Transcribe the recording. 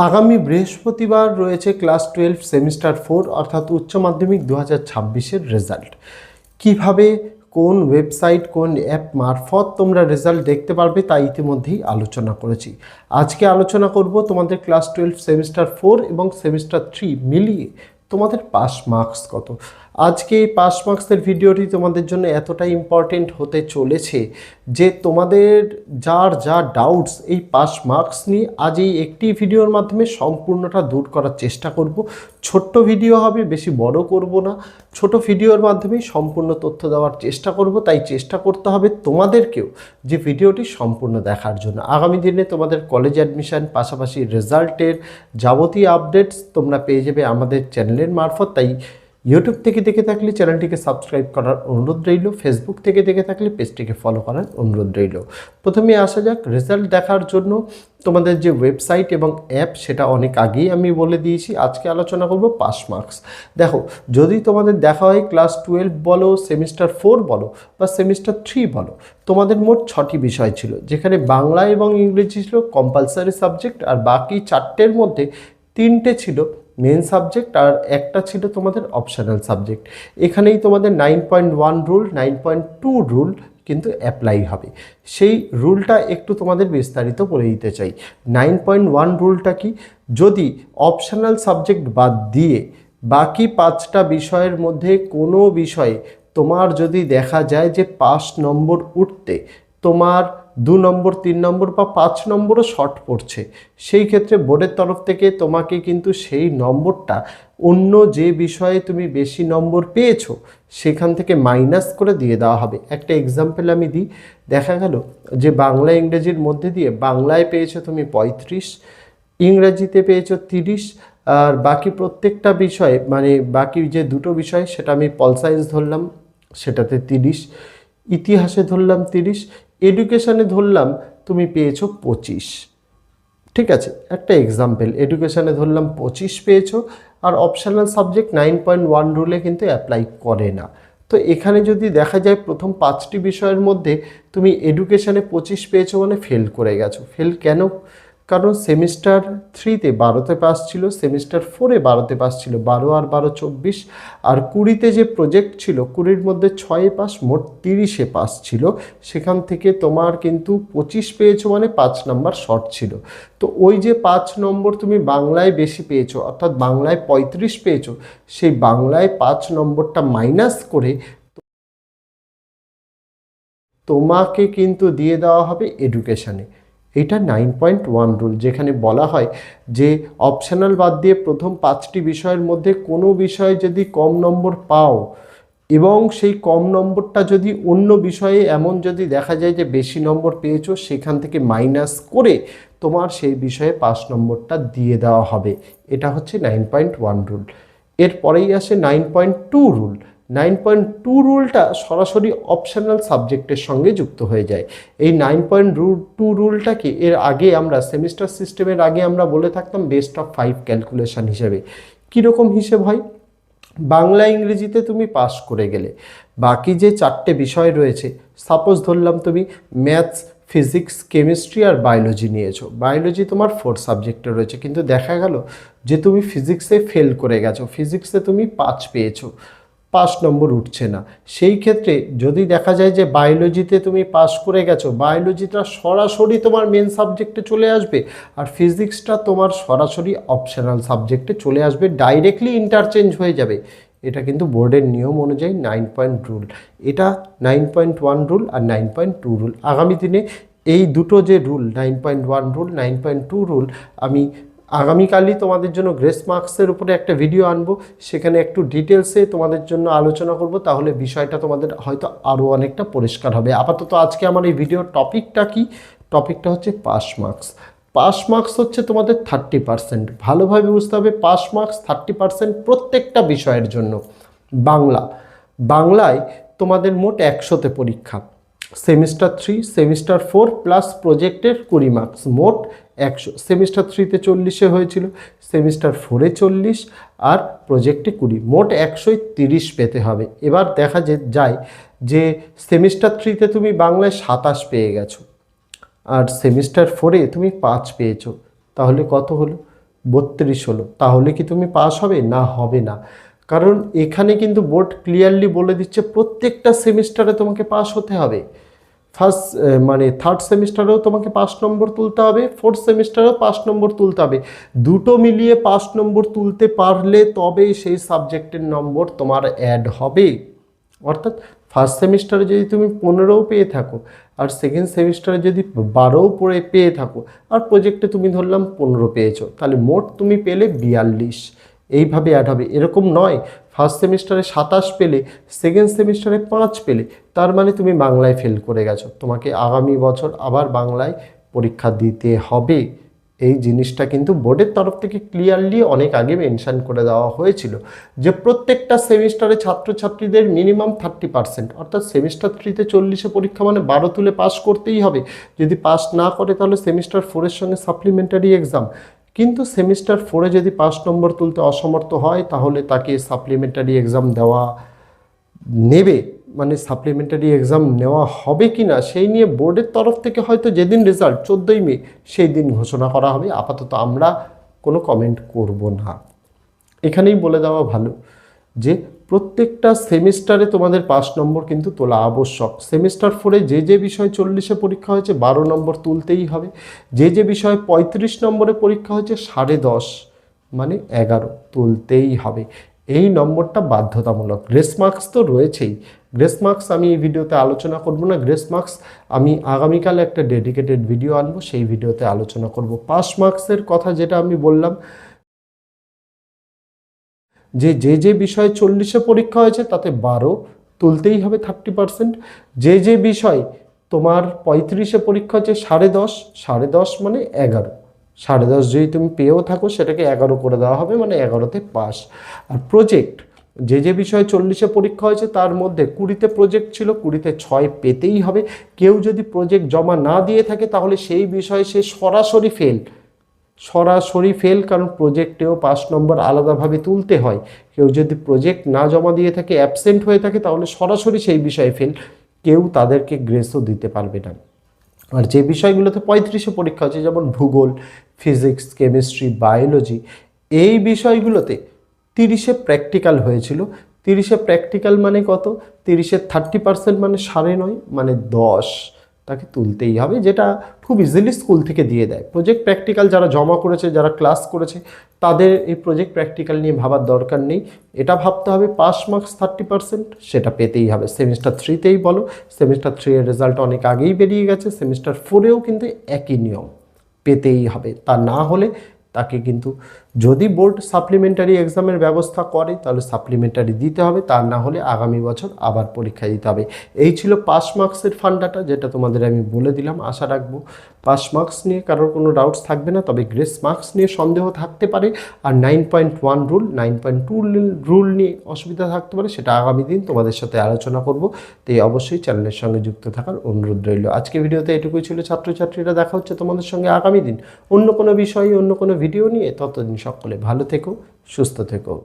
আগামী বৃহস্পতিবার রয়েছে ক্লাস 12 সেমিস্টার 4 অর্থাৎ উচ্চ মাধ্যমিক 2026-এর রেজাল্ট। কিভাবে, কোন ওয়েবসাইট, কোন অ্যাপ মারফত তোমরা রেজাল্ট দেখতে পারবে তা ইতিমধ্যেই আলোচনা করেছি। আজকে আলোচনা করব তোমাদের ক্লাস 12 সেমিস্টার 4 এবং সেমিস্টার 3 মিলিয়ে তোমাদের পাস মার্কস কত। আজকে এই পাস মার্কসের ভিডিওটি তোমাদের জন্য এতটাই ইম্পর্টেন্ট হতে চলেছে যে তোমাদের যার যা ডাউটস এই পাস মার্কস নিয়ে আজ এই একটি ভিডিওর মাধ্যমে সম্পূর্ণটা দূর করার চেষ্টা করব। ছোট্ট ভিডিও হবে, বেশি বড় করব না, ছোট ভিডিওর মাধ্যমে সম্পূর্ণ তথ্য দেওয়ার চেষ্টা করব। তাই চেষ্টা করতে হবে তোমাদেরকেও যে ভিডিওটি সম্পূর্ণ দেখার জন্য। আগামী দিনে তোমাদের কলেজ অ্যাডমিশন পাশাপাশি রেজাল্টের যাবতীয় আপডেটস তোমরা পেয়ে যাবে আমাদের চ্যানেলের মারফত। তাই ইউটিউব থেকে দেখে থাকলে চ্যানেলটিকে সাবস্ক্রাইব করার অনুরোধ রইল, ফেসবুক থেকে দেখে থাকলে পেজটিকে ফলো করার অনুরোধ রইল। প্রথমে আসা যাক রেজাল্ট দেখার জন্য তোমাদের যে ওয়েবসাইট এবং অ্যাপ সেটা অনেক আগেই আমি বলে দিয়েছি। আজকে আলোচনা করব পাস মার্কস। দেখো, যদি তোমাদের দেখা হয় ক্লাস 12 বলো, সেমিস্টার 4 বলো বা সেমিস্টার 3 বলো, তোমাদের মোট 6টি বিষয় ছিল, যেখানে বাংলা এবং ইংরেজি ছিল কম্পালসারি সাবজেক্ট, আর বাকি 4টের মধ্যে 3টে ছিল মেন সাবজেক্ট আর একটা ছিল তোমাদের অপশনাল সাবজেক্ট। এখানেই তোমাদের 9.1 রুল, 9.2 রুল কিন্তু অ্যাপ্লাই হবে। সেই রুলটা একটু তোমাদের বিস্তারিত বলে দিতে চাই। 9.1 রুলটা কি, যদি অপশনাল সাবজেক্ট বাদ দিয়ে বাকি 5টা বিষয়ের মধ্যে কোনো বিষয়ে তোমার যদি দেখা যায় যে 5 নম্বর উঠতে তোমার 2 নম্বর, 3 নম্বর বা 5 নম্বরও শর্ট পড়ছে, সেই ক্ষেত্রে বোর্ডের তরফ থেকে তোমাকে কিন্তু সেই নম্বরটা অন্য যে বিষয়ে তুমি বেশি নম্বর পেয়েছো সেখান থেকে মাইনাস করে দিয়ে দেওয়া হবে। একটা এক্সাম্পল আমি দিই। দেখা গেল যে বাংলা ইংরেজির মধ্যে দিয়ে বাংলায় পেয়েছো তুমি 35, ইংরেজিতে পেয়েছো 30, আর বাকি প্রত্যেকটা বিষয়ে মানে বাকি যে দুটো বিষয় সেটা আমি পল সায়েন্স ধরলাম, সেটাতে 30, ইতিহাসে ধরলাম 30, এডুকেশানে ধরলাম তুমি পেয়েছো 25। ঠিক আছে, একটা এক্সাম্পল, এডুকেশানে ধরলাম 25 পেয়েছো, আর অপশনাল সাবজেক্ট 9.1 রুলে কিন্তু অ্যাপ্লাই করে না। তো এখানে যদি দেখা যায় প্রথম 5টি বিষয়ের মধ্যে তুমি এডুকেশানে 25 পেয়েছো মানে ফেল করে গেছো। ফেল কেন? কারণ সেমিস্টার 3তে 12তে পাস ছিল, সেমিস্টার 4-এ 12তে পাস ছিল, 12 আর 12 24, আর 20তে যে প্রজেক্ট ছিল 20-র মধ্যে 6-এ পাস, মোট 30-এ পাস ছিল। সেখান থেকে তোমার কিন্তু 25 পেয়েছো মানে 5 নাম্বার শর্ট ছিল। তো ওই যে 5 নম্বর তুমি বাংলায় বেশি পেয়েছো, অর্থাৎ বাংলায় 35 পেয়েছো, সেই বাংলায় 5 নম্বরটা মাইনাস করে তোমাকে কিন্তু দিয়ে দেওয়া হবে এডুকেশানে। এটা 9.1 রুল, যেখানে বলা হয় যে অপশনাল বাদ দিয়ে প্রথম 5টি বিষয়ের মধ্যে কোনো বিষয়ে যদি কম নম্বর পাও এবং সেই কম নম্বরটা যদি অন্য বিষয়ে এমন যদি দেখা যায় যে বেশি নম্বর পেয়েছো, সেখান থেকে মাইনাস করে তোমার সেই বিষয়ে 5 নম্বরটা দিয়ে দেওয়া হবে। এটা হচ্ছে 9.1 রুল। এরপরেই আসে 9.2 রুল। 9.2 রুলটা সরাসরি অপশনাল সাবজেক্টের সঙ্গে যুক্ত হয়ে যায়। এই 9.2 রুলটাকে এর আগে আমরা সেমিস্টার সিস্টেমের আগে আমরা বলে থাকতাম বেস্ট অফ 5 ক্যালকুলেশন হিসেবে। কীরকম হিসেব হয়? বাংলা ইংরেজিতে তুমি পাস করে গেলে, বাকি যে 4টে বিষয় রয়েছে, সাপোজ ধরলাম তুমি ম্যাথস, ফিজিক্স, কেমিস্ট্রি আর বায়োলজি নিয়েছো। বায়োলজি তোমার 4 সাবজেক্টে রয়েছে, কিন্তু দেখা গেল যে তুমি ফিজিক্সে ফেল করে গেছো, ফিজিক্সে তুমি 5 পেয়েছো, 5 নম্বর উঠছে না। সেই ক্ষেত্রে যদি দেখা যায় যে বায়োলজিতে তুমি পাস করে গেছো, বায়োলজিটা সরাসরি তোমার মেন সাবজেক্টে চলে আসবে, আর ফিজিক্সটা তোমার সরাসরি অপশনাল সাবজেক্টে চলে আসবে, ডাইরেক্টলি ইন্টারচেঞ্জ হয়ে যাবে। এটা কিন্তু বোর্ডের নিয়ম অনুযায়ী 9 রুল। এটা 9.1 রুল আর 9.2 রুল। আগামী দিনে এই দুটো যে রুল 9.1 রুল, 9.2 রুল, আমি আগামীকালই তোমাদের জন্য গ্রেস মার্কসের উপরে একটা ভিডিও আনবো, সেখানে একটু ডিটেলসে তোমাদের জন্য আলোচনা করব, তাহলে বিষয়টা তোমাদের হয়তো আরও অনেকটা পরিষ্কার হবে। আপাতত আজকে আমার এই ভিডিওর টপিকটা কি? টপিকটা হচ্ছে পাস মার্কস। পাস মার্কস হচ্ছে তোমাদের 30%। ভালোভাবে বুঝতে হবে, পাস মার্কস 30% প্রত্যেকটা বিষয়ের জন্য। বাংলায় তোমাদের মোট 100তে পরীক্ষা, সেমিস্টার 3, সেমিস্টার 4 প্লাস প্রজেক্টের 20 মার্কস, মোট 100। সেমিস্টার 3-তে 40-এ হয়েছিল, সেমিস্টার 4-এ 40 আর প্রজেক্টে 20, মোট 130 পেতে হবে। এবার দেখা যায় যে সেমিস্টার 3-তে তুমি বাংলায় 27 পেয়ে গেছো আর সেমিস্টার 4-এ তুমি 5 পেয়েছো, তাহলে কত হলো? 32 হলো, তাহলে কি তুমি পাস হবে? না, হবে না। কারণ এখানে কিন্তু বোর্ড ক্লিয়ারলি বলে দিচ্ছে প্রত্যেকটা সেমিস্টারে তোমাকে পাস হতে হবে। ফার্স্ট মানে থার্ড সেমিস্টারেও তোমাকে 5 নম্বর তুলতে হবে, ফোর্থ সেমিস্টারেও 5 নম্বর তুলতে হবে। দুটো মিলিয়ে 5 নম্বর তুলতে পারলে তবেই সেই সাবজেক্টের নম্বর তোমার অ্যাড হবে। অর্থাৎ ফার্স্ট সেমিস্টারে যদি তুমি 15ও পেয়ে থাকো আর সেকেন্ড সেমিস্টারে যদি 12ও পেয়ে থাকো আর প্রজেক্টে তুমি ধরলাম 15 পেয়েছো, তাহলে মোট তুমি পেলে 42। এইভাবে অ্যাড হবে। এরকম নয় ফার্স্ট সেমিস্টারে 27 পেলে সেকেন্ড সেমিস্টারে 5 পেলে তার মানে তুমি বাংলায় ফেল করে গেছো, তোমাকে আগামী বছর আবার বাংলায় পরীক্ষা দিতে হবে। এই জিনিসটা কিন্তু বোর্ডের তরফ থেকে ক্লিয়ারলি অনেক আগে মেনশন করে দেওয়া হয়েছিল যে প্রত্যেকটা সেমিস্টারে ছাত্রছাত্রীদের মিনিমাম 30%, অর্থাৎ সেমিস্টার 3তে 40-এ পরীক্ষা মানে 12 তুলে পাস করতেই হবে। যদি পাস না করে তাহলে সেমিস্টার 4-এর সঙ্গে সাপ্লিমেন্টারি এক্সাম। কিন্তু সেমিস্টার 4-এ যদি 5 নম্বর তুলতে অসমর্থ হয় তাহলে তাকে সাপ্লিমেন্টারি এক্সাম দেওয়া নেবে, মানে সাপ্লিমেন্টারি এক্সাম নেওয়া হবে কি না সেই নিয়ে বোর্ডের তরফ থেকে হয়তো যেদিন রেজাল্ট 14ই মে সেই দিন ঘোষণা করা হবে। আপাতত আমরা কোনো কমেন্ট করব না। এখানেই বলে দেওয়া ভালো যে প্রত্যেকটা সেমিস্টারে তোমাদের 5 নম্বর কিন্তু তোলা আবশ্যক। সেমিস্টার 4-এ যে যে বিষয় 40-এ পরীক্ষা হয়েছে 12 নম্বর তুলতেই হবে। যে যে বিষয় 35 নম্বরে পরীক্ষা হয়েছে 10.5 মানে 11 তুলতেই হবে। এই নম্বরটা বাধ্যতামূলক। গ্রেস মার্কস তো রয়েছেই। গ্রেস মার্কস আমি এই ভিডিওতে আলোচনা করব না। গ্রেস মার্কস আমি আগামীকাল একটা ডেডিকেটেড ভিডিও আনবো, সেই ভিডিওতে আলোচনা করব। পাস মার্কসের কথা যেটা আমি বললাম যে যে যে বিষয়ে 40-এ পরীক্ষা হয়েছে তাতে 12 তুলতেই হবে 30%। যে যে বিষয় তোমার 35-এ পরীক্ষা হচ্ছে 10.5, 10.5 মানে 11, 10.5 যদি তুমি পেয়েও থাকো সেটাকে 11 করে দেওয়া হবে, মানে 11তে পাস। আর প্রজেক্ট যে যে বিষয়ে 40-এ পরীক্ষা হয়েছে তার মধ্যে 20-তে প্রজেক্ট ছিল, 20-তে 6 পেতেই হবে। কেউ যদি প্রজেক্ট জমা না দিয়ে থাকে তাহলে সেই বিষয়ে সে সরাসরি ফেল, কারণ প্রজেক্টেও 5 নম্বর আলাদাভাবে তুলতে হয়। কেউ যদি প্রজেক্ট না জমা দিয়ে থাকে, অ্যাবসেন্ট হয়ে থাকে, তাহলে সরাসরি সেই বিষয়ে ফেল, কেউ তাদেরকে গ্রেসও দিতে পারবে না। আর যে বিষয়গুলোতে 35-এ পরীক্ষা হচ্ছে যেমন ভূগোল, ফিজিক্স, কেমিস্ট্রি, বায়োলজি, এই বিষয়গুলোতে 30-এ প্র্যাকটিক্যাল হয়েছিল। 30-এ প্র্যাকটিক্যাল মানে কত? 30-এর 30% মানে 9.5 মানে 10 তাকে তুলতেই হবে, যেটা খুব ইজিলি স্কুল থেকে দিয়ে দেয়। প্রজেক্ট প্র্যাকটিক্যাল যারা জমা করেছে, যারা ক্লাস করেছে, তাদের এই প্রজেক্ট প্র্যাকটিক্যাল নিয়ে ভাবার দরকার নেই। এটা ভাবতে হবে পাস মার্কস 30% সেটা পেতেই হবে। সেমিস্টার 3তেই বলো, সেমিস্টার 3 এর রেজাল্ট অনেক আগেই বেরিয়ে গেছে, সেমিস্টার 4-এও কিন্তু একই নিয়ম, পেতেই হবে। তা না হলে তাকে কিন্তু যদি বোর্ড সাপ্লিমেন্টারি এক্সামের ব্যবস্থা করে তাহলে সাপ্লিমেন্টারি দিতে হবে, তা না হলে আগামী বছর আবার পরীক্ষা দিতে হবে। এই ছিল পাস মার্কসের ফান্ডাটা, যেটা তোমাদের আমি বলে দিলাম। আশা রাখবো পাস মার্কস নিয়ে কারোর কোনো ডাউটস থাকবে না, তবে গ্রেস মার্কস নিয়ে সন্দেহ থাকতে পারে। আর 9.1 রুল, 9.2 রুল নিয়ে অসুবিধা থাকতে পারে, সেটা আগামী দিন তোমাদের সাথে আলোচনা করব। তাই অবশ্যই চ্যানেলের সঙ্গে যুক্ত থাকার অনুরোধ রইল। আজকে ভিডিওতে এটুকুই ছিল ছাত্রছাত্রীরা। দেখা হচ্ছে তোমাদের সঙ্গে আগামী দিন অন্য কোনো বিষয়ে, অন্য কোনো ভিডিও নিয়ে। ততদিন সকলে ভালো থেকো, সুস্থ থেকো।